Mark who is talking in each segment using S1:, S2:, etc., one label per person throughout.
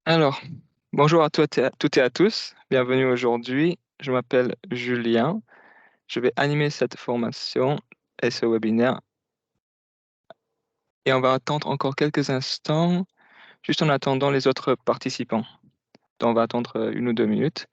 S1: Alors, bonjour à toutes et à tous. Bienvenue aujourd'hui. Je m'appelle Julien. Je vais animer cette formation et ce webinaire et on va attendre encore quelques instants, juste en attendant les autres participants. Donc, on va attendre 1 ou 2 minutes.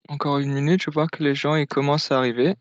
S1: Encore 1 minute, je vois que les gens ils commencent à arriver.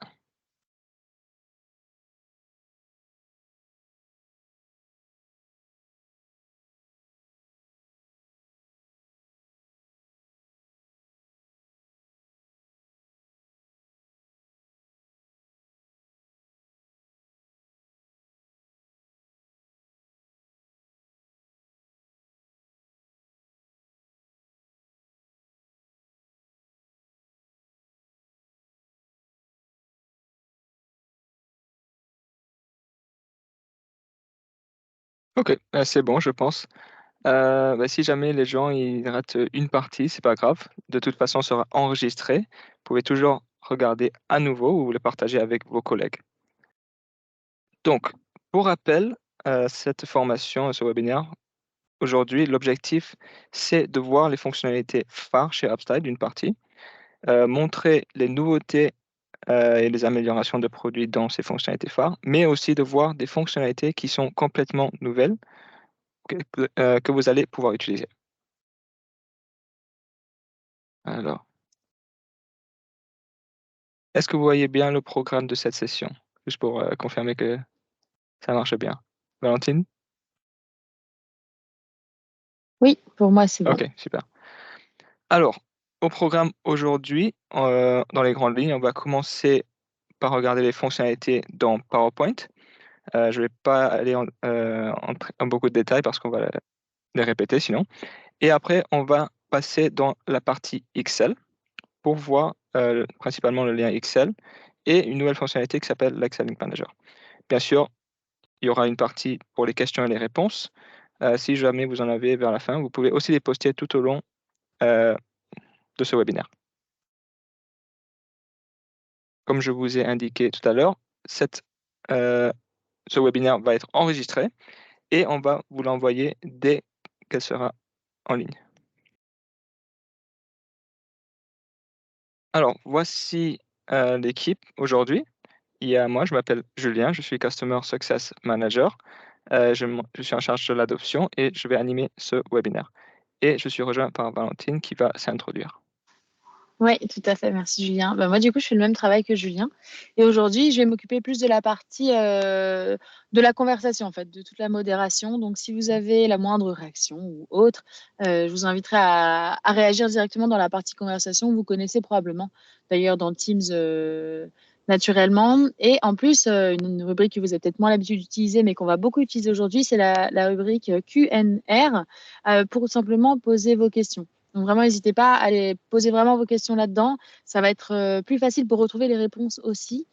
S1: Ok, c'est bon, je pense. Si jamais les gens ils ratent une partie, c'est pas grave. De toute façon, ça sera enregistré. Vous pouvez toujours regarder à nouveau ou le partager avec vos collègues. Donc, pour rappel, cette formation, ce webinaire, aujourd'hui, l'objectif, c'est de voir les fonctionnalités phares chez Upstyle d'une partie, montrer les nouveautés et les améliorations de produits dans ces fonctionnalités phares, mais aussi de voir des fonctionnalités qui sont complètement nouvelles que vous allez pouvoir utiliser. Alors, est-ce que vous voyez bien le programme de cette session? Juste pour confirmer que ça marche bien. Valentine?
S2: Oui, pour moi, c'est bon.
S1: Ok, super. Alors, au programme aujourd'hui, dans les grandes lignes, on va commencer par regarder les fonctionnalités dans PowerPoint. Je ne vais pas aller en beaucoup de détails parce qu'on va les répéter sinon. Et après, on va passer dans la partie Excel pour voir principalement le lien Excel et une nouvelle fonctionnalité qui s'appelle l'Excel Link Manager. Bien sûr, il y aura une partie pour les questions et les réponses. Si jamais vous en avez vers la fin, vous pouvez aussi les poster tout au long euh, de ce webinaire. Comme je vous ai indiqué tout à l'heure, euh, ce webinaire va être enregistré et on va vous l'envoyer dès qu'elle sera en ligne. Alors, voici l'équipe aujourd'hui. Il y a moi, je m'appelle Julien, je suis Customer Success Manager. Je suis en charge de l'adoption et je vais animer ce webinaire. Et je suis rejoint par Valentine qui va s'introduire.
S2: Oui, tout à fait. Merci, Julien. Moi, du coup, je fais le même travail que Julien. Et aujourd'hui, je vais m'occuper plus de la partie de la conversation, en fait, de toute la modération. Donc, si vous avez la moindre réaction ou autre, je vous inviterai à réagir directement dans la partie conversation. Vous connaissez probablement, d'ailleurs, dans Teams naturellement. Et en plus, une rubrique que vous avez peut-être moins l'habitude d'utiliser, mais qu'on va beaucoup utiliser aujourd'hui, c'est la rubrique Q&R pour simplement poser vos questions. Donc vraiment, n'hésitez pas à aller poser vraiment vos questions là-dedans. Ça va être plus facile pour retrouver les réponses aussi.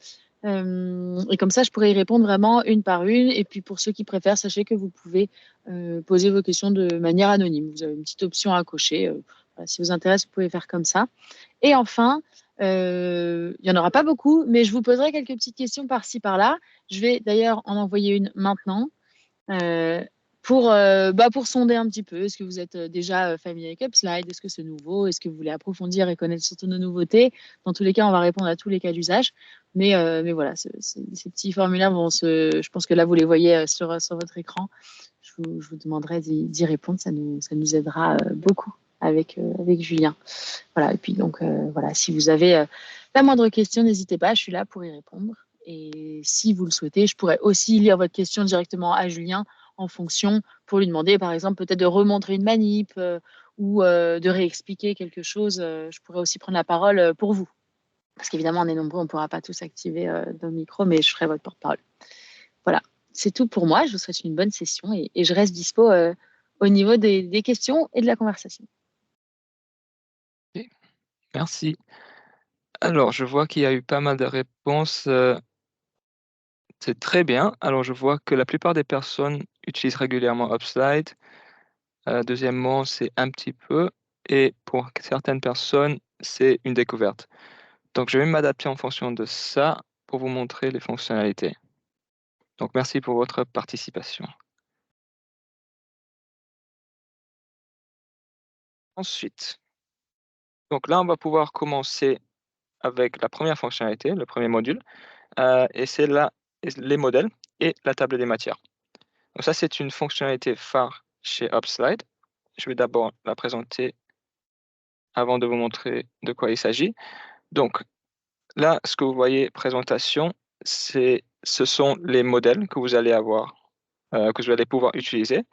S2: Et comme ça, je pourrais y répondre vraiment une par une. Et puis pour ceux qui préfèrent, sachez que vous pouvez poser vos questions de manière anonyme. Vous avez une petite option à cocher. Voilà, si vous intéresse, vous pouvez faire comme ça. Et enfin, il n'y en aura pas beaucoup, mais je vous poserai quelques petites questions par-ci, par-là. Je vais d'ailleurs en envoyer une maintenant. Euh, pour sonder un petit peu, est-ce que vous êtes déjà familier avec Upslide? Est-ce que c'est nouveau? Est-ce que vous voulez approfondir et connaître surtout nos nouveautés? Dans tous les cas, on va répondre à tous les cas d'usage. Mais voilà, ces petits formulaires je pense que là, vous les voyez sur votre écran. Je vous demanderai d'y répondre. Ça nous aidera beaucoup avec Julien. Voilà. Et puis, donc, voilà, si vous avez la moindre question, n'hésitez pas. Je suis là pour y répondre. Et si vous le souhaitez, je pourrais aussi lire votre question directement à Julien en fonction pour lui demander, par exemple, peut-être de remontrer une manip ou de réexpliquer quelque chose, je pourrais aussi prendre la parole, pour vous. Parce qu'évidemment, on est nombreux, on ne pourra pas tous activer, nos micros, mais je ferai votre porte-parole. Voilà, c'est tout pour moi. Je vous souhaite une bonne session et je reste dispo, au niveau des questions et de la conversation.
S1: OK, merci. Alors je vois qu'il y a eu pas mal de réponses, c'est très bien. Alors je vois que la plupart des personnes utilisent régulièrement Upslide. Deuxièmement, c'est un petit peu et pour certaines personnes, c'est une découverte. Donc je vais m'adapter en fonction de ça pour vous montrer les fonctionnalités. Donc merci pour votre participation. Ensuite, donc là, on va pouvoir commencer avec la première fonctionnalité, le premier module, et c'est là les modèles et la table des matières. Donc ça, c'est une fonctionnalité phare chez Upslide. Je vais d'abord la présenter avant de vous montrer de quoi il s'agit. Donc là, ce que vous voyez présentation, ce sont les modèles que vous allez avoir, que vous allez pouvoir utiliser.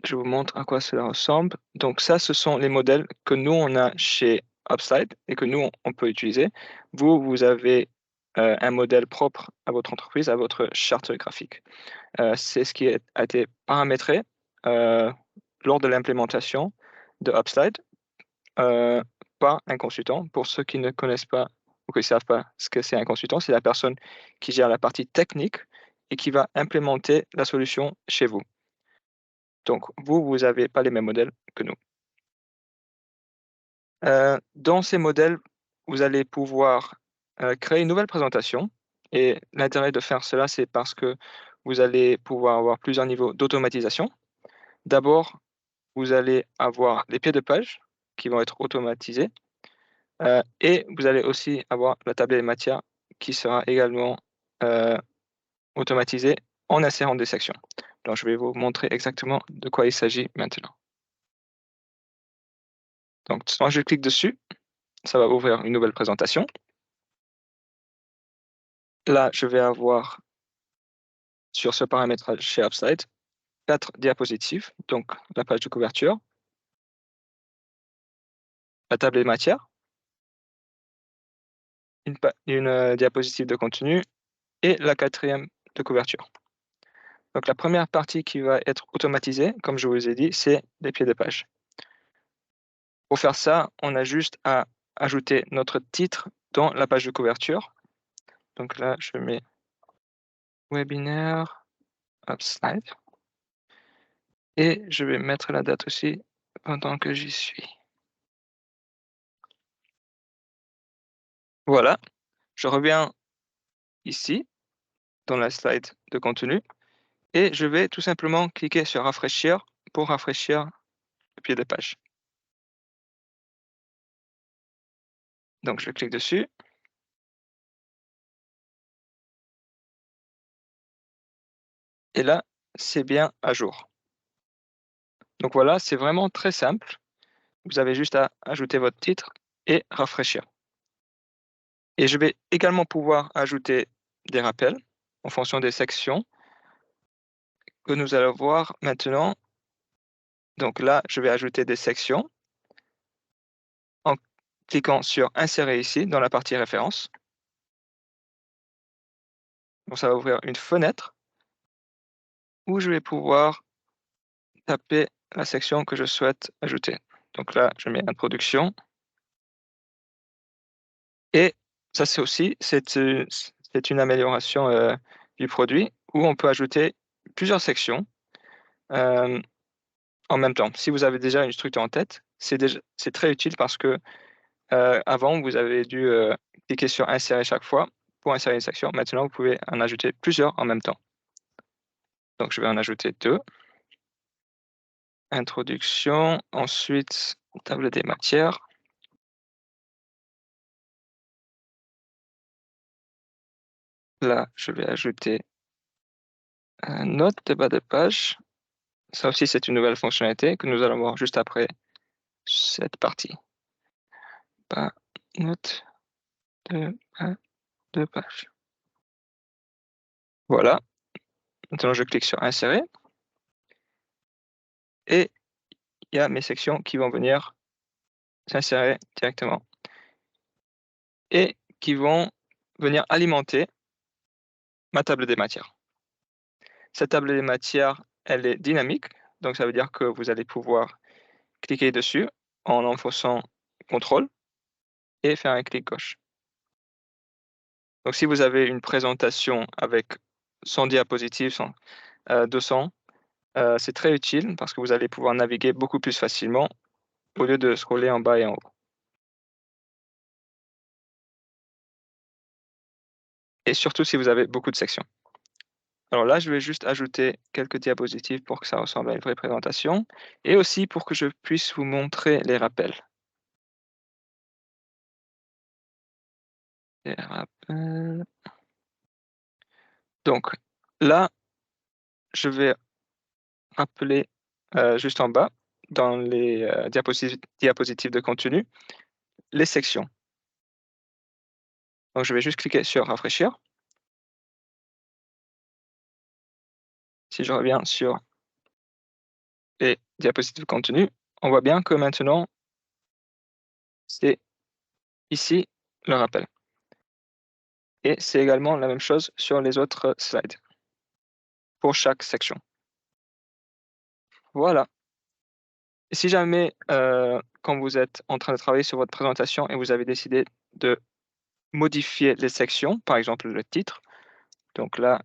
S1: Je vous montre à quoi cela ressemble. Donc ça, ce sont les modèles que nous, on a chez Upside et que nous, on peut utiliser. Vous, vous avez un modèle propre à votre entreprise, à votre charte graphique. C'est ce qui a été paramétré euh, lors de l'implémentation de Upslide euh, par un consultant. Pour ceux qui ne connaissent pas ou qui ne savent pas ce que c'est un consultant, c'est la personne qui gère la partie technique et qui va implémenter la solution chez vous. Donc, vous, vous n'avez pas les mêmes modèles que nous. Dans ces modèles, vous allez pouvoir créer une nouvelle présentation. Et l'intérêt de faire cela, c'est parce que vous allez pouvoir avoir plusieurs niveaux d'automatisation. D'abord, vous allez avoir les pieds de page qui vont être automatisés. Et vous allez aussi avoir la table des matières qui sera également euh, automatisée en insérant des sections. Donc, je vais vous montrer exactement de quoi il s'agit maintenant. Donc, quand je clique dessus, ça va ouvrir une nouvelle présentation. Là, je vais avoir sur ce paramétrage chez Upside 4 diapositives, donc la page de couverture, la table des matières, une diapositive de contenu et la quatrième de couverture. Donc la première partie qui va être automatisée, comme je vous ai dit, c'est les pieds de page. Pour faire ça, on a juste à ajouter notre titre dans la page de couverture. Donc là, je mets webinaire Upslide et je vais mettre la date aussi pendant que j'y suis. Voilà, je reviens ici dans la slide de contenu et je vais tout simplement cliquer sur rafraîchir pour rafraîchir le pied de page. Donc je clique dessus et là, c'est bien à jour. Donc voilà, c'est vraiment très simple. Vous avez juste à ajouter votre titre et rafraîchir. Et je vais également pouvoir ajouter des rappels en fonction des sections que nous allons voir maintenant. Donc là, je vais ajouter des sections en cliquant sur insérer ici dans la partie référence. Donc ça va ouvrir une fenêtre où je vais pouvoir taper la section que je souhaite ajouter. Donc là, je mets introduction et ça c'est aussi c'est une amélioration du produit où on peut ajouter plusieurs sections euh, en même temps. Si vous avez déjà une structure en tête, c'est très utile parce que avant, vous avez dû cliquer sur insérer chaque fois pour insérer une section. Maintenant, vous pouvez en ajouter plusieurs en même temps. Donc, je vais en ajouter deux. Introduction, ensuite table des matières. Là, je vais ajouter une note de bas de page. Ça aussi, c'est une nouvelle fonctionnalité que nous allons voir juste après cette partie. Bas, note de bas de page. Voilà. Maintenant, je clique sur insérer. Et il y a mes sections qui vont venir s'insérer directement et qui vont venir alimenter ma table des matières. Cette table des matières, elle est dynamique, donc ça veut dire que vous allez pouvoir cliquer dessus en enfonçant CTRL et faire un clic gauche. Donc si vous avez une présentation avec 100 diapositives, 200, c'est très utile parce que vous allez pouvoir naviguer beaucoup plus facilement au lieu de scroller en bas et en haut. Et surtout si vous avez beaucoup de sections. Alors là, je vais juste ajouter quelques diapositives pour que ça ressemble à une vraie présentation et aussi pour que je puisse vous montrer les rappels. Les rappels. Donc là, je vais rappeler juste en bas, dans les diapositives de contenu, les sections. Donc je vais juste cliquer sur rafraîchir. Si je reviens sur les diapositives de contenu, on voit bien que maintenant, c'est ici le rappel. Et c'est également la même chose sur les autres slides, pour chaque section. Voilà. Et si jamais, quand vous êtes en train de travailler sur votre présentation et vous avez décidé de modifier les sections, par exemple le titre, donc là,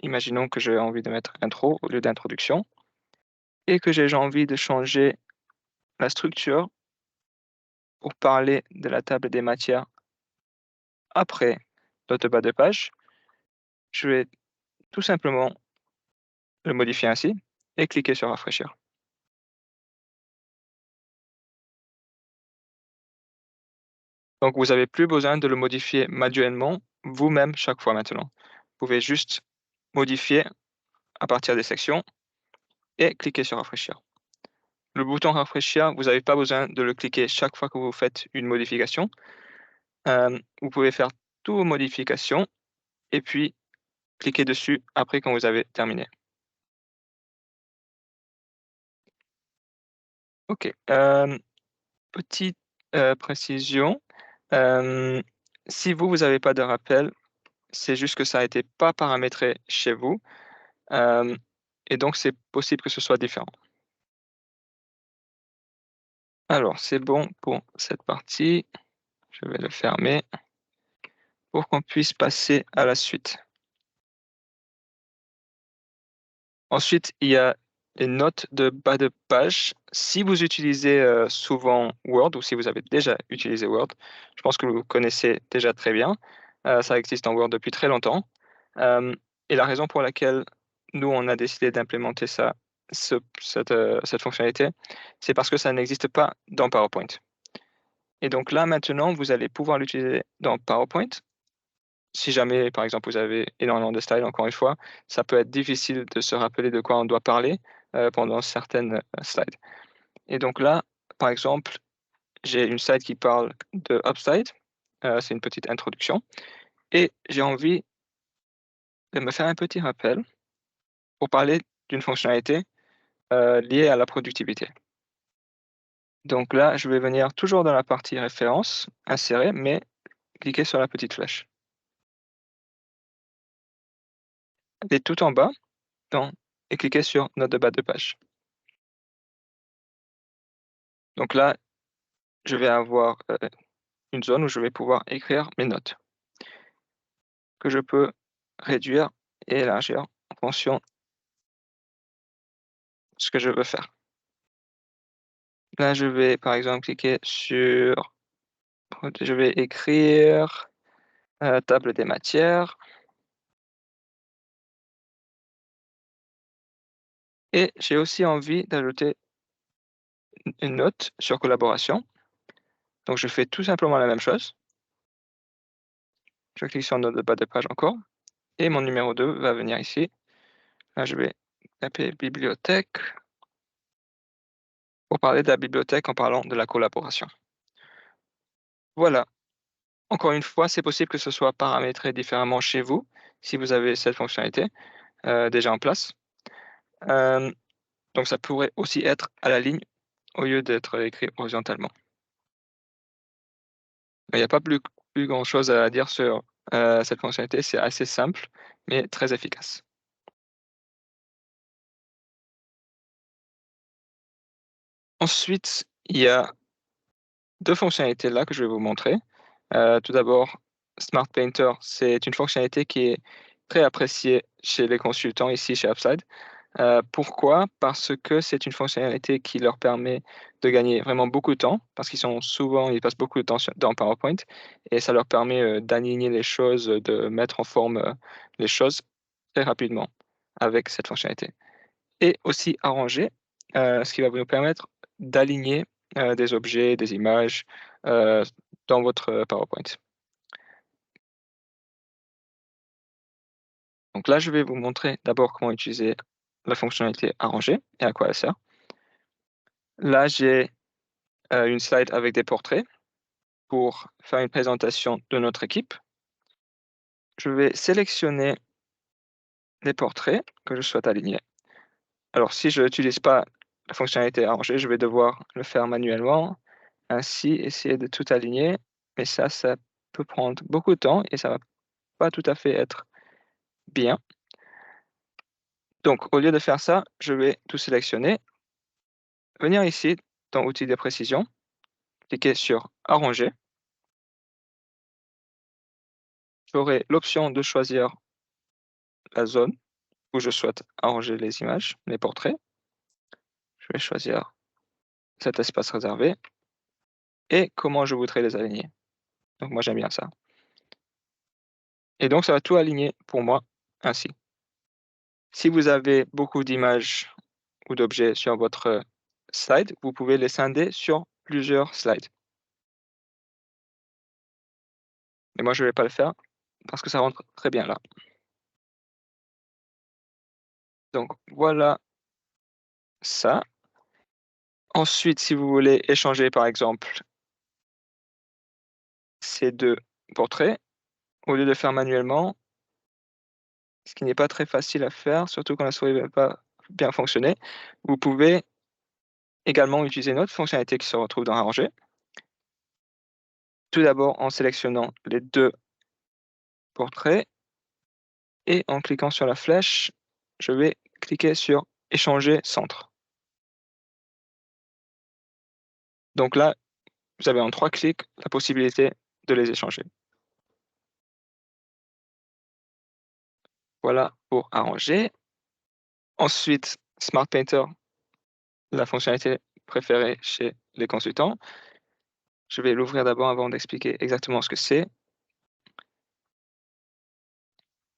S1: imaginons que j'ai envie de mettre intro au lieu d'introduction et que j'ai envie de changer la structure pour parler de la table des matières après notre bas de page, je vais tout simplement le modifier ainsi et cliquer sur rafraîchir. Donc vous n'avez plus besoin de le modifier manuellement vous-même chaque fois maintenant. Vous pouvez juste modifier à partir des sections et cliquer sur rafraîchir. Le bouton rafraîchir, vous n'avez pas besoin de le cliquer chaque fois que vous faites une modification. Vous pouvez faire toutes vos modifications et puis cliquer dessus après quand vous avez terminé. OK, petite, précision, hem, si vous avez pas de rappel, c'est juste que ça a été pas paramétré chez vous, hem et donc c'est possible que ce soit différent. Alors c'est bon pour cette partie, je vais le fermer pour qu'on puisse passer à la suite. Ensuite, il y a les notes de bas de page. Si vous utilisez, souvent Word ou si vous avez déjà utilisé Word, je pense que vous connaissez déjà très bien. Ça existe en Word depuis très longtemps. Hem et la raison pour laquelle nous, on a décidé d'implémenter cette fonctionnalité, c'est parce que ça n'existe pas dans PowerPoint et donc là, maintenant, vous allez pouvoir l'utiliser dans PowerPoint. Si jamais, par exemple, vous avez énormément de styles, encore une fois, ça peut être difficile de se rappeler de quoi on doit parler, pendant certaines, slides et donc là, par exemple, j'ai une slide qui parle de Upside, c'est une petite introduction et j'ai envie de me faire un petit rappel pour parler d'une fonctionnalité, liée à la productivité. Donc là, je vais venir toujours dans la partie références, insérer, mais cliquer sur la petite flèche. Aller tout en bas dans et cliquer sur note de bas de page. Donc là, je vais avoir, une zone où je vais pouvoir écrire mes notes, que je peux réduire et élargir en fonction de ce que je veux faire. Là, je vais par exemple cliquer sur je vais écrire, table des matières et j'ai aussi envie d'ajouter une note sur collaboration. Donc je fais tout simplement la même chose. Je clique sur note de bas de page encore et mon numéro 2 va venir ici. Là, je vais taper bibliothèque pour parler de la bibliothèque en parlant de la collaboration. Voilà. Encore une fois, c'est possible que ce soit paramétré différemment chez vous, si vous avez cette fonctionnalité, déjà en place. Hem, Donc ça pourrait aussi être à la ligne au lieu d'être écrit horizontalement. Mais il n'y a pas plus grand-chose à dire sur, cette fonctionnalité, c'est assez simple, mais très efficace. Ensuite, il y a 2 fonctionnalités là que je vais vous montrer. Tout d'abord, Smart Painter, c'est une fonctionnalité qui est très appréciée chez les consultants ici chez Upside. Pourquoi? Parce que c'est une fonctionnalité qui leur permet de gagner vraiment beaucoup de temps, parce ils passent beaucoup de temps dans PowerPoint et ça leur permet, d'aligner les choses, de mettre en forme, les choses très rapidement avec cette fonctionnalité et aussi arranger, ce qui va vous permettre d'aligner, des objets, des images, heu, dans votre, PowerPoint. Donc là, je vais vous montrer d'abord comment utiliser la fonctionnalité arranger et à quoi elle sert. Là, j'ai, une slide avec des portraits pour faire une présentation de notre équipe. Je vais sélectionner les portraits que je souhaite aligner. Alors si je n'utilise pas la fonctionnalité arranger, je vais devoir le faire manuellement, ainsi essayer de tout aligner, mais ça peut prendre beaucoup de temps et ça va pas tout à fait être bien. Donc au lieu de faire ça, je vais tout sélectionner, venir ici dans outils de précision, cliquer sur arranger. J'aurai l'option de choisir la zone où je souhaite arranger les images, les portraits. Je vais choisir cet espace réservé et comment je voudrais les aligner. Donc moi j'aime bien ça. Et donc ça va tout aligner pour moi ainsi. Si vous avez beaucoup d'images ou d'objets sur votre slide, vous pouvez les scinder sur plusieurs slides. Mais moi je ne vais pas le faire parce que ça rentre très bien là. Donc voilà ça. Ensuite, si vous voulez échanger par exemple ces 2 portraits, au lieu de faire manuellement, ce qui n'est pas très facile à faire, surtout quand la souris ne va pas bien fonctionner, vous pouvez également utiliser une autre fonctionnalité qui se retrouve dans Arranger. Tout d'abord en sélectionnant les 2 portraits et en cliquant sur la flèche, je vais cliquer sur «Échanger centre». Donc là, vous avez en 3 clics la possibilité de les échanger. Voilà pour Arranger. Ensuite, Smart Painter, la fonctionnalité préférée chez les consultants. Je vais l'ouvrir d'abord avant d'expliquer exactement ce que c'est.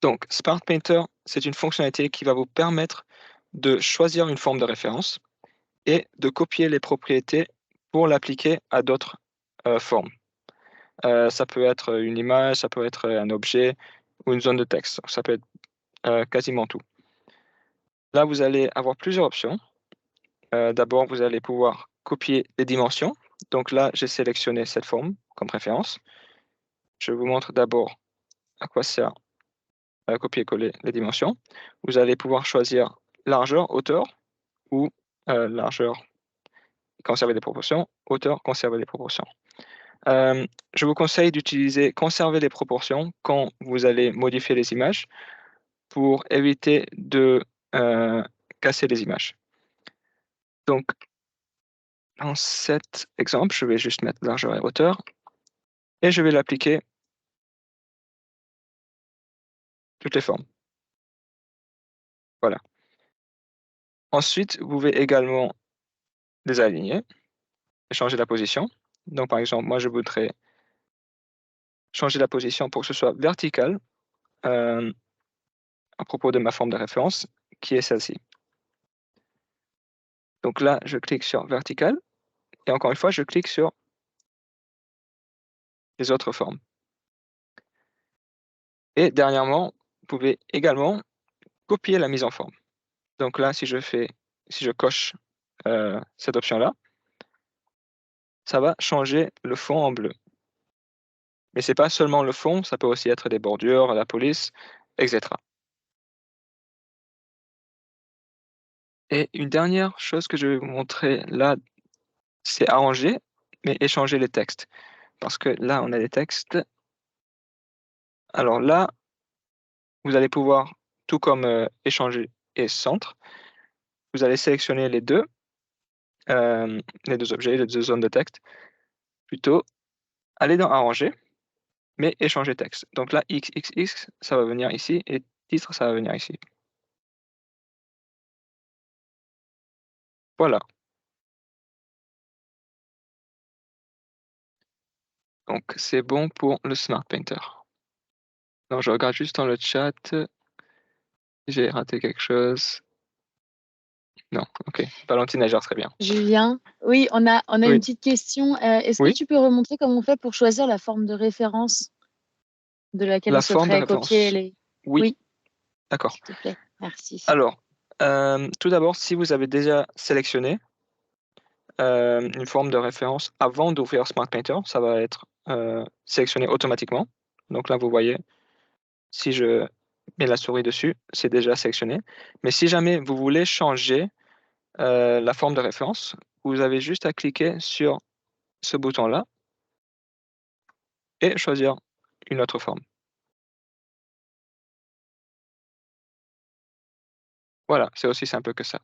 S1: Donc, Smart Painter, c'est une fonctionnalité qui va vous permettre de choisir une forme de référence et de copier les propriétés pour l'appliquer à d'autres formes. Ça peut être une image, ça peut être un objet ou une zone de texte. Ça peut être quasiment tout. Là, vous allez avoir plusieurs options. D'abord, vous allez pouvoir copier les dimensions. Donc là, j'ai sélectionné cette forme comme référence. Je vous montre d'abord à quoi sert copier-coller les dimensions. Vous allez pouvoir choisir largeur, hauteur ou largeur, conserver des proportions, hauteur, conserver des proportions. Euh, je vous conseille d'utiliser conserver les proportions quand vous allez modifier les images pour éviter de casser les images. Donc, dans cet exemple, je vais juste mettre largeur et hauteur et je vais l'appliquer toutes les formes. Voilà. Ensuite, vous pouvez également les aligner et changer la position. Donc, par exemple, moi, je voudrais changer la position pour que ce soit vertical euh, à propos de ma forme de référence, qui est celle-ci. Donc là, je clique sur vertical et encore une fois, je clique sur les autres formes. Et dernièrement, vous pouvez également copier la mise en forme. Donc là, si je coche cette option-là, ça va changer le fond en bleu. Mais c'est pas seulement le fond, ça peut aussi être des bordures, la police, etc. Et une dernière chose que je vais vous montrer là, c'est arranger, mais échanger les textes. Parce que là, on a des textes. Alors là, vous allez pouvoir, tout comme échanger et centre, vous allez sélectionner les deux objets, les deux zones de texte. Plutôt, aller dans arranger, mais échanger texte. Donc là, XXX, ça va venir ici, et titre, ça va venir ici. Voilà. Donc c'est bon pour le Smart Painter. Donc je regarde juste dans le chat, j'ai raté quelque chose. Non, OK. Valentine elle gère très bien.
S2: Julien, oui, on a une
S1: Oui,
S2: petite question. Est-ce que
S1: oui,
S2: tu peux remontrer comment on fait pour choisir la forme de référence de laquelle on
S1: la forme de
S2: souhaiterait copier
S1: référence.
S2: les...
S1: Oui,
S2: Oui,
S1: d'accord.
S2: s'il te plaît, merci.
S1: Alors, tout d'abord, si vous avez déjà sélectionné, une forme de référence avant d'ouvrir Smart Painter, ça va être, sélectionné automatiquement. Donc là, vous voyez, si je mets la souris dessus, c'est déjà sélectionné. Mais si jamais vous voulez changer, la forme de référence, vous avez juste à cliquer sur ce bouton-là et choisir une autre forme. Voilà, c'est aussi simple que ça.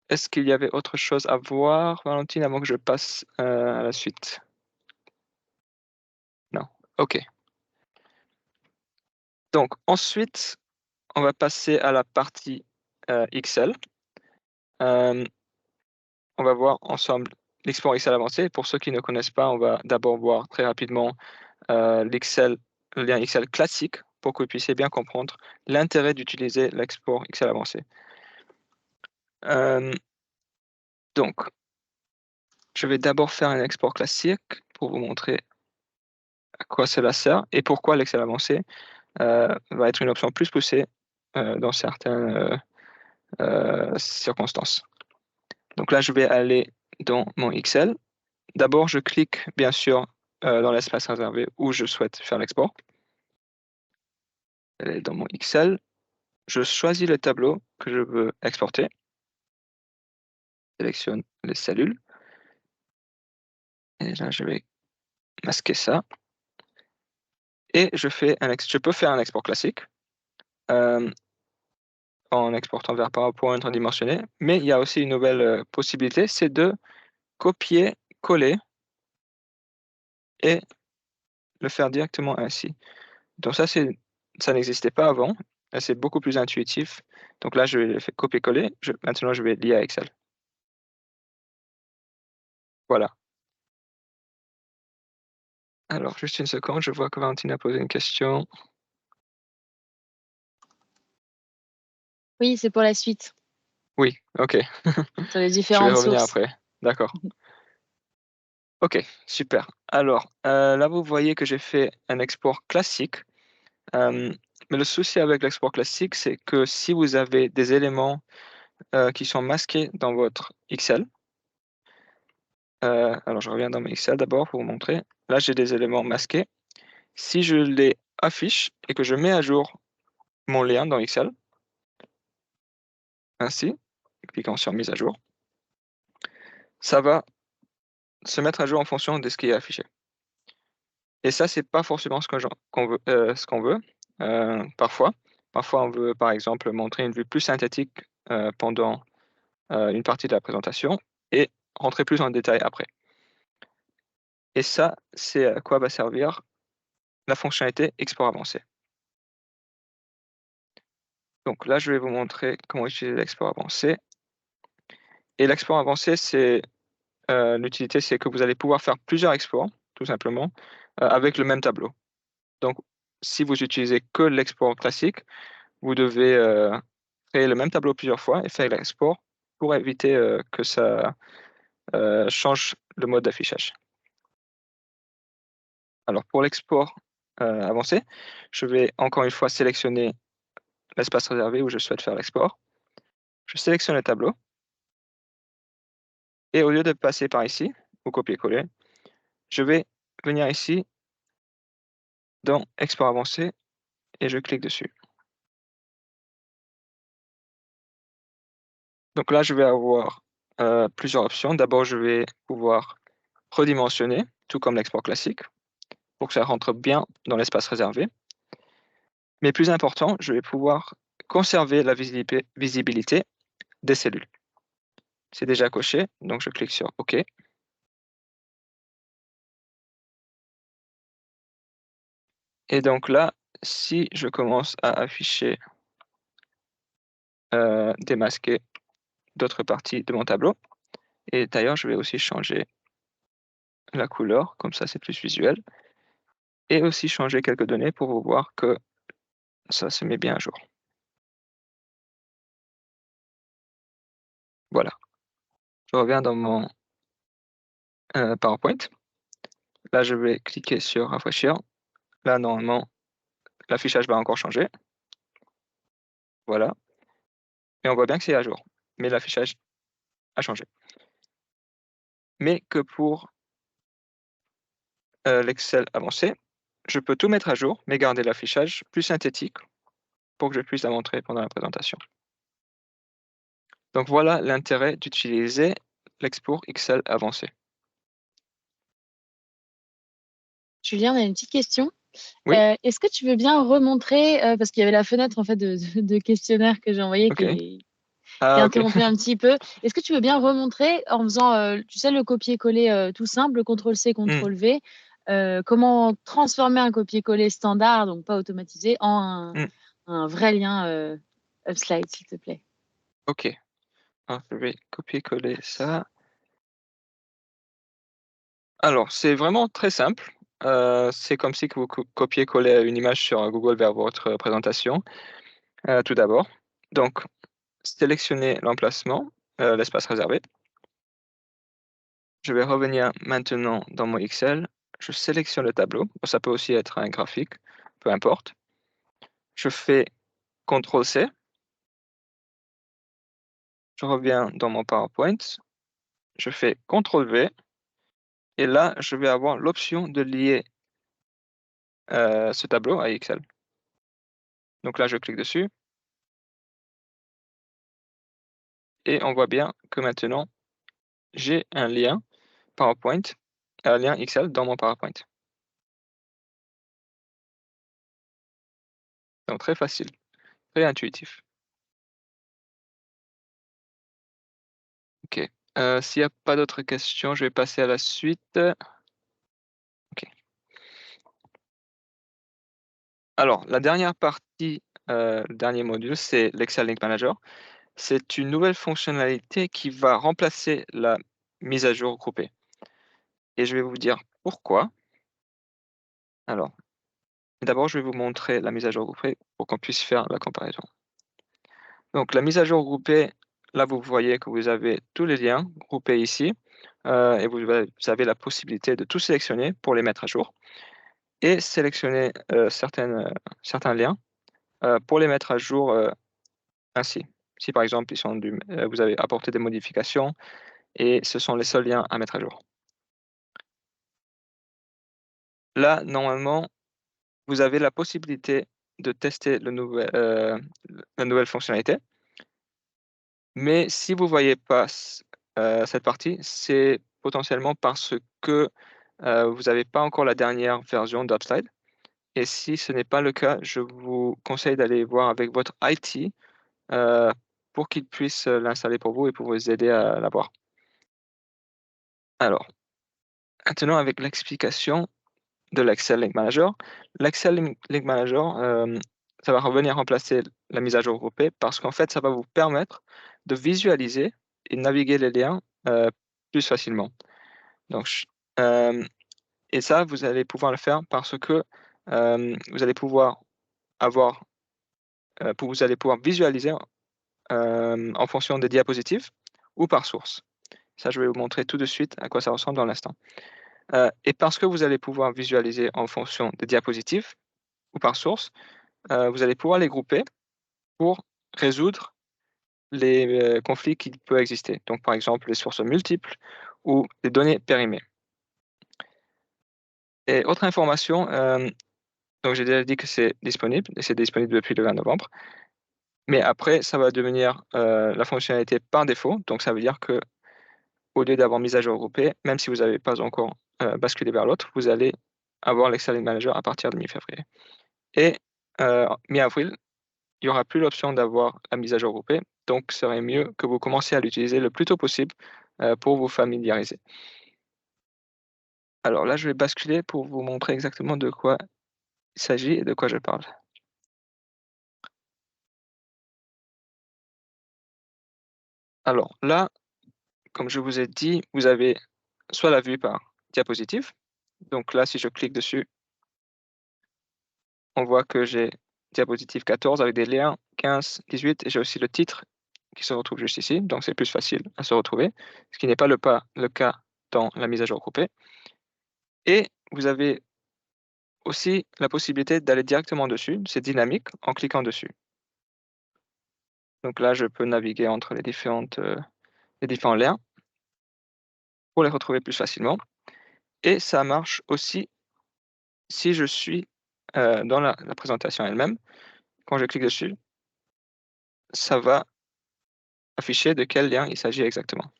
S1: Est-ce qu'il y avait autre chose à voir, Valentine, avant que je passe, à la suite? Non. OK. Donc ensuite, on va passer à la partie, Excel. Hem, on va voir ensemble l'export Excel avancé. Pour ceux qui ne connaissent pas, on va d'abord voir très rapidement, l'excel le lien Excel classique pour que vous puissiez bien comprendre l'intérêt d'utiliser l'export Excel avancé. Hem, donc je vais d'abord faire un export classique pour vous montrer à quoi cela sert et pourquoi l'excel avancé, va être une option plus poussée, dans certaines, circonstances. Donc là, je vais aller dans mon Excel. D'abord, je clique bien sûr, dans l'espace réservé où je souhaite faire l'export. Dans mon Excel, je choisis le tableau que je veux exporter, sélectionne les cellules et là, je vais masquer ça et je peux faire un export classique, hem, en exportant vers PowerPoint en dimensionné, mais il y a aussi une nouvelle, possibilité, c'est de copier-coller et le faire directement ainsi. Donc ça n'existait pas avant et c'est beaucoup plus intuitif. Donc là, je vais faire copier-coller, maintenant je vais lier à Excel. Voilà. Alors juste une seconde, je vois que Valentine a posé une question.
S2: Oui, c'est pour la suite,
S1: Oui, OK.
S2: sur les
S1: Je vais
S2: différentes
S1: revenir
S2: sources.
S1: après. D'accord. OK, super. Alors, là, vous voyez que j'ai fait un export classique, hem, mais le souci avec l'export classique, c'est que si vous avez des éléments, qui sont masqués dans votre Excel, alors je reviens dans mes Excel d'abord pour vous montrer. Là, j'ai des éléments masqués. Si je les affiche et que je mets à jour mon lien dans Excel, ainsi, cliquant sur mise à jour, ça va se mettre à jour en fonction de ce qui est affiché. Et ça, c'est pas forcément ce qu'on veut, parfois. Parfois, on veut, par exemple, montrer une vue plus synthétique, pendant, une partie de la présentation et rentrer plus en détail après. Et ça, c'est à quoi va servir la fonctionnalité export avancé. Donc là, je vais vous montrer comment utiliser l'export avancé et l'export avancé, l'utilité, c'est que vous allez pouvoir faire plusieurs exports, tout simplement, avec le même tableau. Donc si vous utilisez que l'export classique, vous devez, créer le même tableau plusieurs fois et faire l'export pour éviter, que ça, change le mode d'affichage. Alors pour l'export, avancé, je vais encore une fois sélectionner l'espace réservé où je souhaite faire l'export. Je sélectionne le tableau et au lieu de passer par ici, ou copier-coller, je vais venir ici dans export avancé et je clique dessus. Donc là, je vais avoir, plusieurs options. D'abord, je vais pouvoir redimensionner, tout comme l'export classique, pour que ça rentre bien dans l'espace réservé. Mais plus important, je vais pouvoir conserver la visibilité des cellules. C'est déjà coché, donc je clique sur OK. Et donc là, si je commence à afficher, démasquer d'autres parties de mon tableau, et d'ailleurs, je vais aussi changer la couleur, comme ça c'est plus visuel, et aussi changer quelques données pour voir que ça se met bien à jour. Voilà, je reviens dans mon, PowerPoint. Là, je vais cliquer sur rafraîchir. Là, normalement, l'affichage va encore changer. Voilà, et on voit bien que c'est à jour, mais l'affichage a changé. Mais que pour, l'Excel avancé, je peux tout mettre à jour, mais garder l'affichage plus synthétique pour que je puisse la montrer pendant la présentation. Donc voilà l'intérêt d'utiliser l'export Excel avancé.
S2: Julien, on a une petite question.
S1: Oui,
S2: Est-ce que tu veux bien remontrer, parce qu'il y avait la fenêtre en fait de questionnaire que j'ai envoyé
S1: OK.
S2: qui
S1: Ah OK.
S2: interrompait un petit peu. Est-ce que tu veux bien remontrer en faisant, tu sais, le copier-coller tout simple, CTRL-C,
S1: Mmh,
S2: CTRL-V, comment transformer un copier-coller standard, donc pas automatisé, en
S1: mmh,
S2: un vrai lien Upslide, s'il te plaît.
S1: OK. Alors je vais copier-coller ça. Alors c'est vraiment très simple. C'est comme si que vous copiez-collez une image sur, Google vers votre présentation, tout d'abord. Donc sélectionnez l'emplacement, l'espace réservé. Je vais revenir maintenant dans mon Excel. Je sélectionne le tableau. Ça peut aussi être un graphique, peu importe. Je fais CTRL-C. Je reviens dans mon PowerPoint. Je fais CTRL-V et là, je vais avoir l'option de lier, ce tableau à Excel. Donc là, je clique dessus et on voit bien que maintenant, j'ai un lien PowerPoint, un lien Excel dans mon PowerPoint. Donc très facile, très intuitif. OK. S'il y a pas d'autres questions, je vais passer à la suite. OK. Alors la dernière partie, le dernier module, c'est l'Excel Link Manager. C'est une nouvelle fonctionnalité qui va remplacer la mise à jour groupée et je vais vous dire pourquoi. Alors, d'abord, je vais vous montrer la mise à jour groupée pour qu'on puisse faire la comparaison. Donc la mise à jour groupée, là, vous voyez que vous avez tous les liens groupés ici, et vous avez la possibilité de tout sélectionner pour les mettre à jour et sélectionner, certains liens, pour les mettre à jour, ainsi. Si par exemple, vous avez apporté des modifications et ce sont les seuls liens à mettre à jour. Là, normalement, vous avez la possibilité de tester la nouvelle fonctionnalité, mais si vous voyez pas cette partie, c'est potentiellement parce que, vous n'avez pas encore la dernière version d'Upslide et si ce n'est pas le cas, je vous conseille d'aller voir avec votre IT, heu, pour qu'il puisse, l'installer pour vous et pour vous aider à l'avoir. Alors, maintenant avec l'explication de l'Excel Link Manager. L'Excel Link Manager, ça va revenir remplacer la mise à jour groupée parce qu'en fait, ça va vous permettre de visualiser et naviguer les liens, plus facilement. Donc ch hem et ça, vous allez pouvoir le faire parce que, vous allez pouvoir avoir, vous allez pouvoir visualiser, en fonction des diapositives ou par source. Ça, je vais vous montrer tout de suite à quoi ça ressemble dans l'instant. Et parce que vous allez pouvoir visualiser en fonction des diapositives ou par source, vous allez pouvoir les grouper pour résoudre les, conflits qui peuvent exister. Donc par exemple, les sources multiples ou les données périmées et autre information, Donc j'ai déjà dit que c'est disponible et c'est disponible depuis le 20 novembre. Mais après, ça va devenir, la fonctionnalité par défaut. Donc ça veut dire que au lieu d'avoir mise à jour groupée, même si vous n'avez pas encore, basculé vers l'autre, vous allez avoir l'Excel Manager à partir de mi-février et mi-avril, il y aura plus l'option d'avoir la mise à jour groupée, donc ce serait mieux que vous commenciez à l'utiliser le plus tôt possible, pour vous familiariser. Alors là, je vais basculer pour vous montrer exactement de quoi il s'agit et de quoi je parle. Alors là, comme je vous ai dit, vous avez soit la vue par diapositive, donc là, si je clique dessus, on voit que j'ai diapositive 14 avec des liens, 15, 18 et j'ai aussi le titre qui se retrouve juste ici, donc c'est plus facile à se retrouver, ce qui n'est pas le cas dans la mise à jour groupée et vous avez aussi la possibilité d'aller directement dessus, c'est dynamique en cliquant dessus. Donc là, je peux naviguer entre les différents liens pour les retrouver plus facilement et ça marche aussi si je suis, dans la présentation elle-même. Quand je clique dessus, ça va afficher de quel lien il s'agit exactement.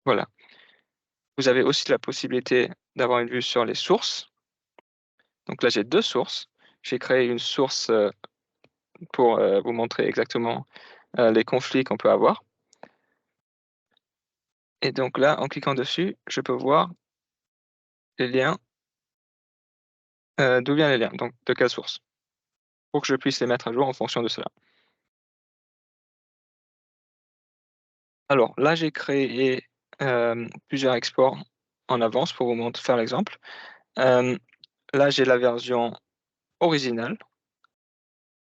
S1: Voilà. Vous avez aussi la possibilité d'avoir une vue sur les sources. Donc là, j'ai 2 sources. J'ai créé une source, pour, vous montrer exactement, les conflits qu'on peut avoir et donc là, en cliquant dessus, je peux voir les liens, d'où viennent les liens, donc de quelle source, pour que je puisse les mettre à jour en fonction de cela. Alors là, j'ai créé, plusieurs exports en avance pour vous faire l'exemple. Hem, Là, j'ai la version originale.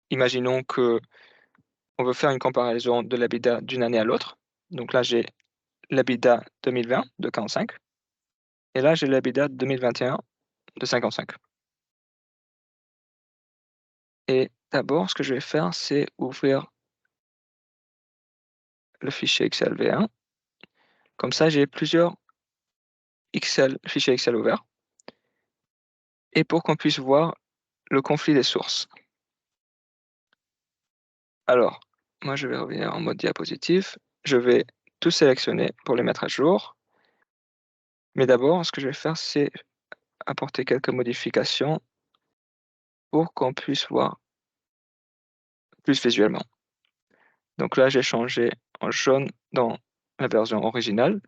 S1: Imaginons qu'on veut faire une comparaison de l'EBITDA d'une année à l'autre. Donc là, j'ai l'EBITDA 2020 de 45 et là, j'ai l'EBITDA 2021 de 55 et d'abord, ce que je vais faire, c'est ouvrir le fichier Excel V1. Comme ça, j'ai plusieurs fichiers Excel ouverts et pour qu'on puisse voir le conflit des sources. Alors, moi, je vais revenir en mode diapositive. Je vais tout sélectionner pour les mettre à jour. Mais d'abord, ce que je vais faire, c'est apporter quelques modifications pour qu'on puisse voir plus visuellement. Donc là, j'ai changé en jaune dans la version originale.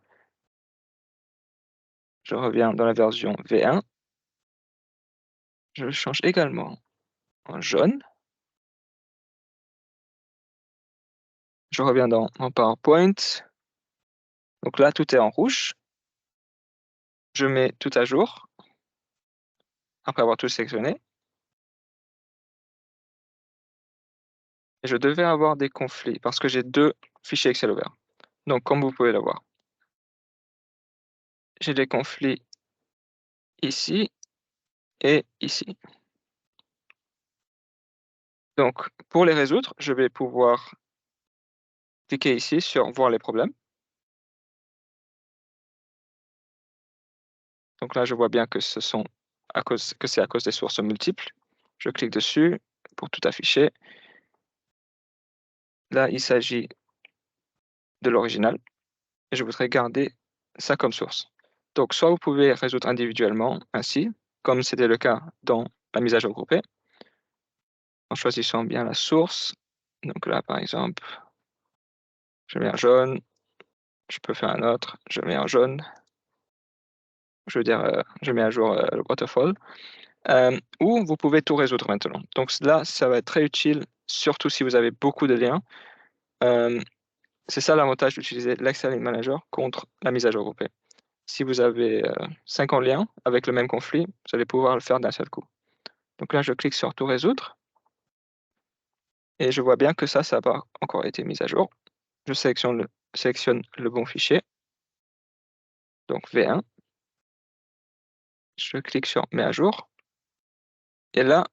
S1: Je reviens dans la version V1. Je le change également en jaune. Je reviens dans mon PowerPoint. Donc là, tout est en rouge. Je mets tout à jour après avoir tout sélectionné. Et je devais avoir des conflits parce que j'ai 2 fichiers Excel ouverts. Donc comme vous pouvez le voir, j'ai des conflits ici et ici. Donc pour les résoudre, je vais pouvoir cliquer ici sur «Voir les problèmes». Donc là, je vois bien que c'est à cause des sources multiples. Je clique dessus pour tout afficher. Là, il s'agit de l'original et je voudrais garder ça comme source. Donc soit vous pouvez résoudre individuellement ainsi, comme c'était le cas dans la mise à jour groupée, en choisissant bien la source. Donc là, par exemple, je mets un jaune, je peux faire un autre, je mets un jaune, je veux dire, je mets à jour, le waterfall, ou vous pouvez tout résoudre maintenant. Donc là, ça va être très utile, surtout si vous avez beaucoup de liens. Hem, c'est ça l'avantage d'utiliser l'Excel Manager contre la mise à jour groupée. Si vous avez, 50 liens avec le même conflit, vous allez pouvoir le faire d'un seul coup. Donc là, je clique sur «Tout résoudre» et je vois bien que ça n'a pas encore été mis à jour. Je sélectionne le bon fichier, donc V1. Je clique sur «Mets à jour» et là,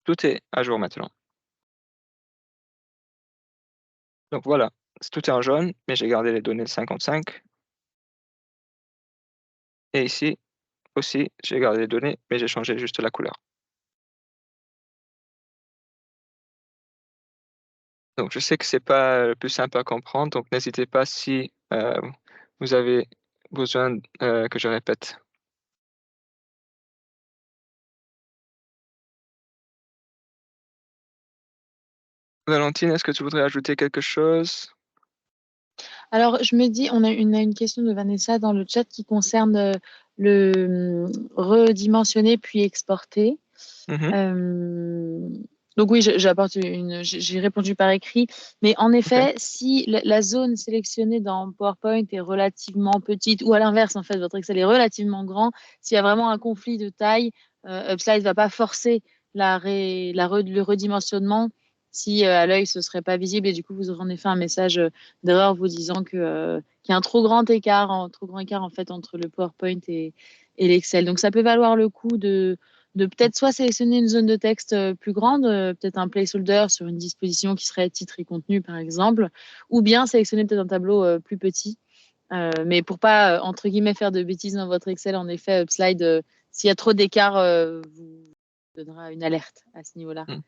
S1: tout est à jour maintenant. Donc voilà, tout est en jaune, mais j'ai gardé les données de 55 et ici, aussi, j'ai gardé les données, mais j'ai changé juste la couleur. Donc je sais que c'est pas le plus simple à comprendre, donc n'hésitez pas si, vous avez besoin, que je répète. Valentine, est-ce que tu voudrais ajouter quelque chose?
S2: Alors, je me dis, on a une question de Vanessa dans le chat qui concerne redimensionner puis exporter.
S1: Mmh.
S2: Euh, donc oui, j'ai répondu par écrit, mais en
S1: OK.
S2: effet, si la zone sélectionnée dans PowerPoint est relativement petite, ou à l'inverse, en fait, votre Excel est relativement grand, s'il y a vraiment un conflit de taille, Upslide ne va pas forcer le redimensionnement si à l'œil ce serait pas visible, et du coup vous aurez en effet un message d'erreur vous disant qu'il y a un trop grand écart, en fait entre le PowerPoint et l'Excel. Donc ça peut valoir le coup de peut-être soit sélectionner une zone de texte plus grande, peut-être un placeholder sur une disposition qui serait titre et contenu par exemple, ou bien sélectionner peut-être un tableau plus petit. Mais pour pas, entre guillemets, faire de bêtises dans votre Excel, en effet, Upslide, s'il y a trop d'écart, vous donnera une alerte à ce niveau-là.
S1: Mmh.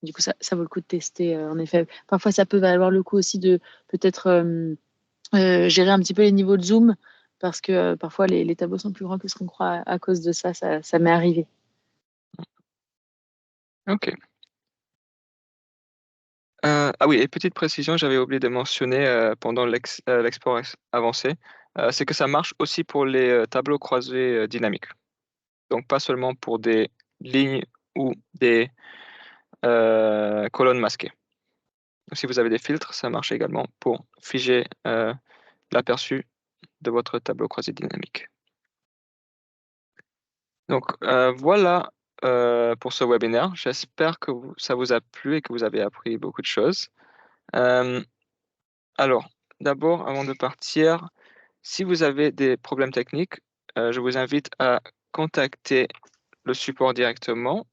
S2: Du coup, ça vaut le coup de tester, en effet. Parfois, ça peut valoir le coup aussi de peut-être gérer un petit peu les niveaux de zoom, parce que parfois, les tableaux sont plus grands que ce qu'on croit à cause de ça. Ça m'est arrivé.
S1: OK. Ah oui, et petite précision, j'avais oublié de mentionner, pendant l'export avancé, c'est que ça marche aussi pour les, tableaux croisés, dynamiques. Donc pas seulement pour des lignes ou des, colonnes masquées. Donc si vous avez des filtres, ça marche également pour figer, l'aperçu de votre tableau croisé dynamique. Donc, voilà, pour ce webinaire. J'espère que ça vous a plu et que vous avez appris beaucoup de choses. Hem, alors, d'abord, avant de partir, si vous avez des problèmes techniques, je vous invite à contacter le support directement.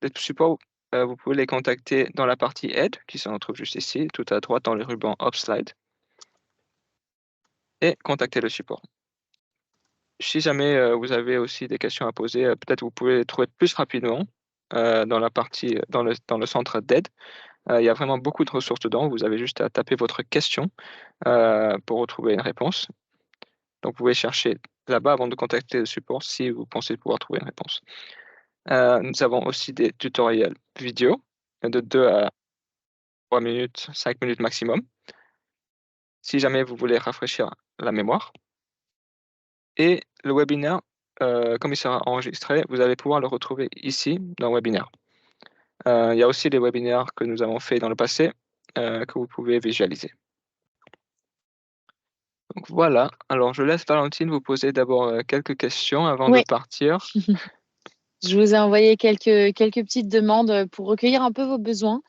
S1: Le support, vous pouvez les contacter dans la partie aide qui se retrouve juste ici, tout à droite dans le ruban Upslide, et contacter le support. Si jamais, vous avez aussi des questions à poser, peut-être vous pouvez les trouver plus rapidement, dans la partie, dans le centre d'aide. Il y a vraiment beaucoup de ressources dedans. Vous avez juste à taper votre question, pour retrouver une réponse. Donc vous pouvez chercher là-bas avant de contacter le support si vous pensez pouvoir trouver une réponse. Nous avons aussi des tutoriels vidéo de 2 à 3 minutes, 5 minutes maximum, si jamais vous voulez rafraîchir la mémoire, et le webinaire, comme il sera enregistré, vous allez pouvoir le retrouver ici dans Webinaire. Il y a aussi des webinaires que nous avons faits dans le passé, que vous pouvez visualiser. Donc voilà, alors je laisse Valentine vous poser d'abord, quelques questions avant de
S2: Oui,
S1: partir.
S2: je vous ai envoyé quelques petites demandes pour recueillir un peu vos besoins.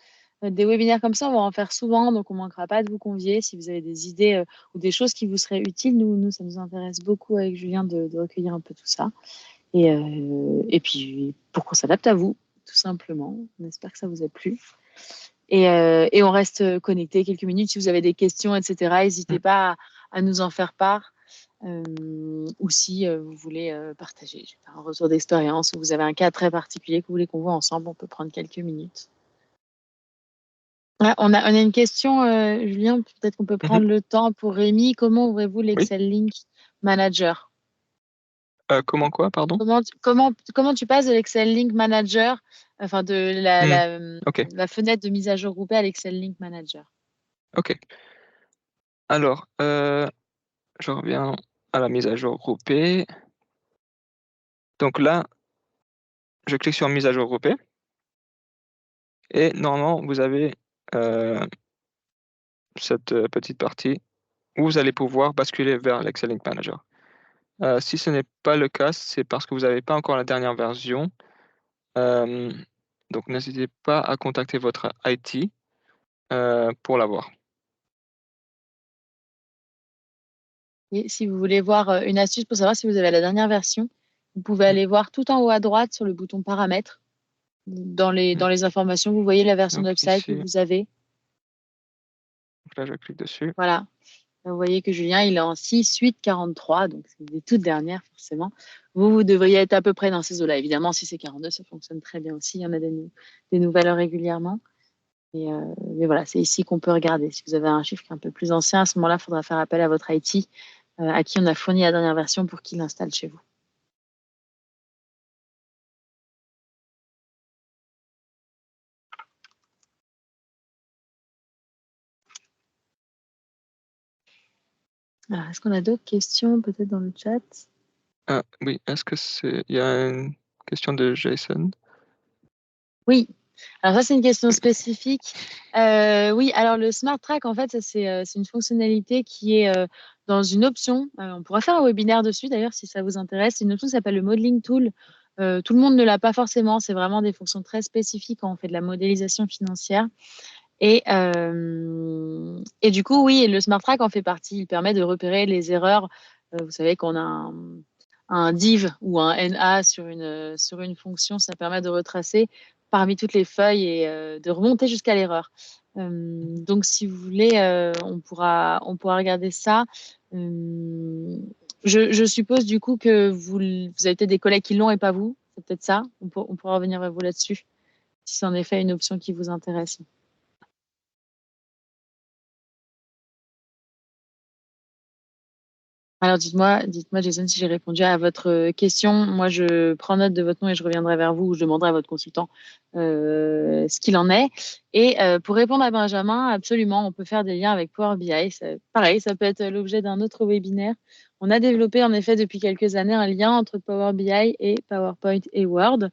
S2: Des webinaires comme ça, on va en faire souvent, donc on ne manquera pas de vous convier. Si vous avez des idées ou des choses qui vous seraient utiles, nous, ça nous intéresse beaucoup avec Julien de recueillir un peu tout ça. Et puis, pour qu'on s'adapte à vous, tout simplement. On espère que ça vous a plu. Et on reste connecté quelques minutes. Si vous avez des questions, etc.,
S1: Mmh.
S2: n'hésitez pas à nous en faire part. Ou si vous voulez partager un retour d'expérience, ou vous avez un cas très particulier que vous voulez qu'on voit ensemble, on peut prendre quelques minutes. On a une question, Julien, peut-être qu'on peut
S1: Mmh.
S2: prendre le temps pour Rémi. Comment ouvrez-vous
S1: Oui?
S2: l'Excel Link Manager?
S1: Comment quoi, pardon?
S2: Comment tu passes de l'Excel Link Manager, enfin de
S1: Mmh. OK,
S2: la fenêtre de mise à jour groupée à l'Excel Link Manager?
S1: OK. Alors, je reviens à la mise à jour groupée. Donc là, je clique sur mise à jour groupée et normalement vous avez, heu, cette, petite partie où vous allez pouvoir basculer vers l'Excel Link Manager. Si ce n'est pas le cas, c'est parce que vous n'avez pas encore la dernière version. Hem, donc n'hésitez pas à contacter votre IT, pour l'avoir.
S2: Et si vous voulez voir une astuce pour savoir si vous avez la dernière version, vous pouvez
S1: Mmh,
S2: aller voir tout en haut à droite sur le bouton paramètres. Dans les,
S1: mmh.
S2: dans les informations, vous voyez la version
S1: Donc
S2: d'Upside que
S1: ici,
S2: vous avez.
S1: donc là je clique dessus.
S2: Voilà. Vous voyez que Julien, il est en 6, 8, 43, donc c'est des toutes dernières forcément. Vous devriez être à peu près dans ces eaux-là. Évidemment, si c'est 42, ça fonctionne très bien aussi. Il y en a des nouvelles régulièrement. Mais voilà, c'est ici qu'on peut regarder. Si vous avez un chiffre qui est un peu plus ancien, à ce moment-là, il faudra faire appel à votre IT, à qui on a fourni la dernière version pour qu'il l'installe chez vous. Alors, est-ce qu'on a d'autres questions peut-être dans le chat?
S1: Ah oui, est-ce que il y a une question de Jason?
S2: Oui. Alors ça, c'est une question spécifique. Oui, alors le Smart Track, en fait, c'est une fonctionnalité qui est dans une option. On pourra faire un webinaire dessus, d'ailleurs, si ça vous intéresse. C'est une option qui s'appelle le Modeling Tool. Tout le monde ne l'a pas forcément. C'est vraiment des fonctions très spécifiques quand on fait de la modélisation financière. Et du coup, oui, le Smart Track en fait partie. Il permet de repérer les erreurs. Vous savez qu'on a un div ou un NA sur une fonction, ça permet de retracer parmi toutes les feuilles et de remonter jusqu'à l'erreur. Donc, si vous voulez, on pourra regarder ça. Je suppose du coup que vous avez peut-être des collègues qui l'ont et pas vous. C'est peut-être ça. On pourra revenir vers vous là-dessus, si c'est en effet une option qui vous intéresse. Alors dites-moi, Jason, si j'ai répondu à votre question. Moi, je prends note de votre nom et je reviendrai vers vous ou je demanderai à votre consultant ce qu'il en est. Et pour répondre à Benjamin, absolument, on peut faire des liens avec Power BI. Pareil, ça peut être l'objet d'un autre webinaire. On a développé en effet depuis quelques années un lien entre Power BI et PowerPoint et Word,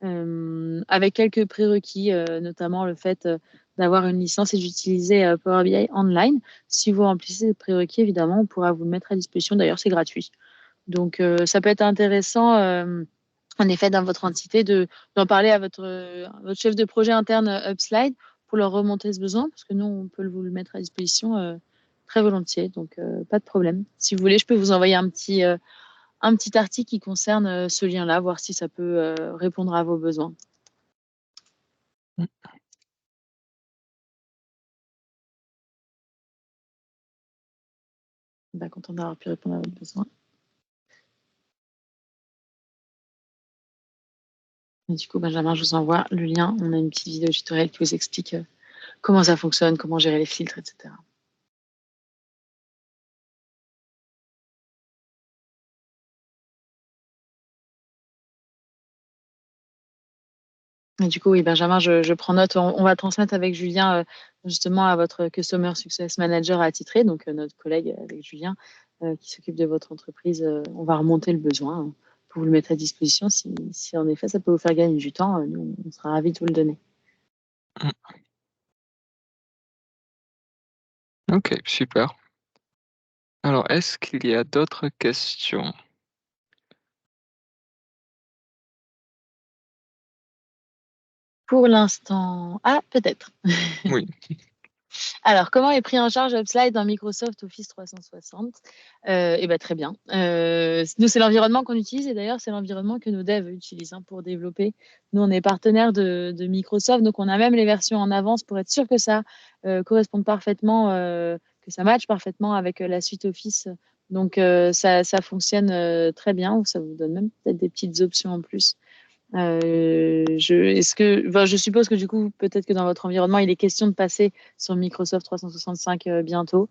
S2: avec quelques prérequis, notamment le fait d'avoir une licence et d'utiliser Power BI online. Si vous remplissez les prérequis, évidemment, on pourra vous le mettre à disposition. D'ailleurs, c'est gratuit. Donc, ça peut être intéressant, en effet, dans votre entité, d'en parler à votre chef de projet interne Upslide pour leur remonter ce besoin, parce que nous, on peut vous le mettre à disposition très volontiers. Donc, pas de problème. Si vous voulez, je peux vous envoyer un petit article qui concerne ce lien-là, voir si ça peut répondre à vos besoins.
S1: Mmh.
S2: Bah, content d'avoir pu répondre à votre besoin. Et du coup, Benjamin, je vous envoie le lien. On a une petite vidéo tutoriel qui vous explique comment ça fonctionne, comment gérer les filtres, etc. Et du coup, oui, Benjamin, je prends note. On va transmettre avec Julien justement à votre Customer Success Manager attitré, donc notre collègue avec Julien qui s'occupe de votre entreprise. On va remonter le besoin pour vous le mettre à disposition. Si en effet ça peut vous faire gagner du temps, nous, on sera ravis de vous le donner.
S1: Mmh. OK, super. Alors, est-ce qu'il y a d'autres questions?
S2: Pour l'instant, ah, peut-être.
S1: Oui.
S2: Alors, comment est pris en charge Upslide dans Microsoft Office 360? Eh ben, très bien. Nous, c'est l'environnement qu'on utilise et d'ailleurs, c'est l'environnement que nos devs utilisent pour développer. Nous, on est partenaire de Microsoft, donc on a même les versions en avance pour être sûr que ça corresponde parfaitement, que ça matche parfaitement avec la suite Office. Donc, ça fonctionne très bien. Ça vous donne même peut-être des petites options en plus. Je suppose que du coup, peut-être que dans votre environnement, il est question de passer sur Microsoft 365 bientôt.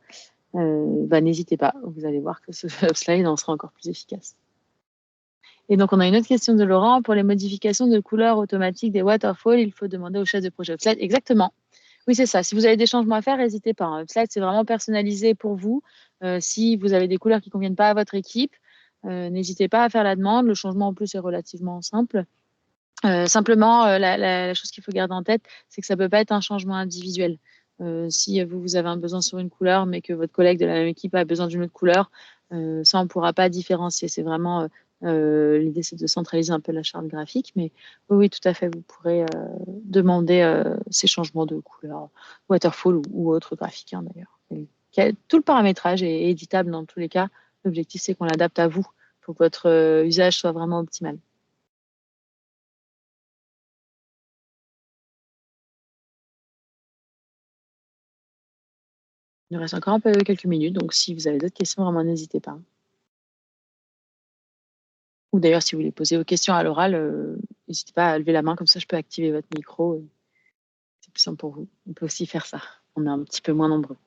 S2: N'hésitez pas, vous allez voir que ce slide en sera encore plus efficace. Et donc, on a une autre question de Laurent. Pour les modifications de couleur automatiques des waterfalls, il faut demander au chef de projet Upslide. Exactement. Oui, c'est ça. Si vous avez des changements à faire, n'hésitez pas. Upslide, c'est vraiment personnalisé pour vous. Si vous avez des couleurs qui ne conviennent pas à votre équipe, n'hésitez pas à faire la demande. Le changement, en plus, est relativement simple. Simplement, la chose qu'il faut garder en tête, c'est que ça ne peut pas être un changement individuel. Si vous avez un besoin sur une couleur, mais que votre collègue de la même équipe a besoin d'une autre couleur, ça, on ne pourra pas différencier. C'est vraiment l'idée, c'est de centraliser un peu la charte graphique. Mais oui, oui, tout à fait, vous pourrez demander ces changements de couleur, waterfall ou autre graphique d'ailleurs. Tout le paramétrage est éditable dans tous les cas. L'objectif, c'est qu'on l'adapte à vous pour que votre usage soit vraiment optimal. Il nous reste encore un peu quelques minutes, donc si vous avez d'autres questions, vraiment n'hésitez pas. Ou d'ailleurs, si vous voulez poser vos questions à l'oral, n'hésitez pas à lever la main, comme ça je peux activer votre micro, c'est plus simple pour vous. On peut aussi faire ça. On est un petit peu moins nombreux.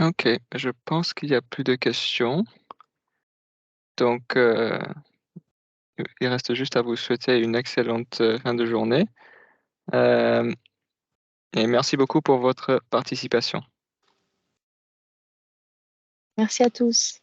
S1: OK, je pense qu'il y a plus de questions, donc il reste juste à vous souhaiter une excellente, fin de journée, hem et merci beaucoup pour votre participation.
S2: Merci à tous.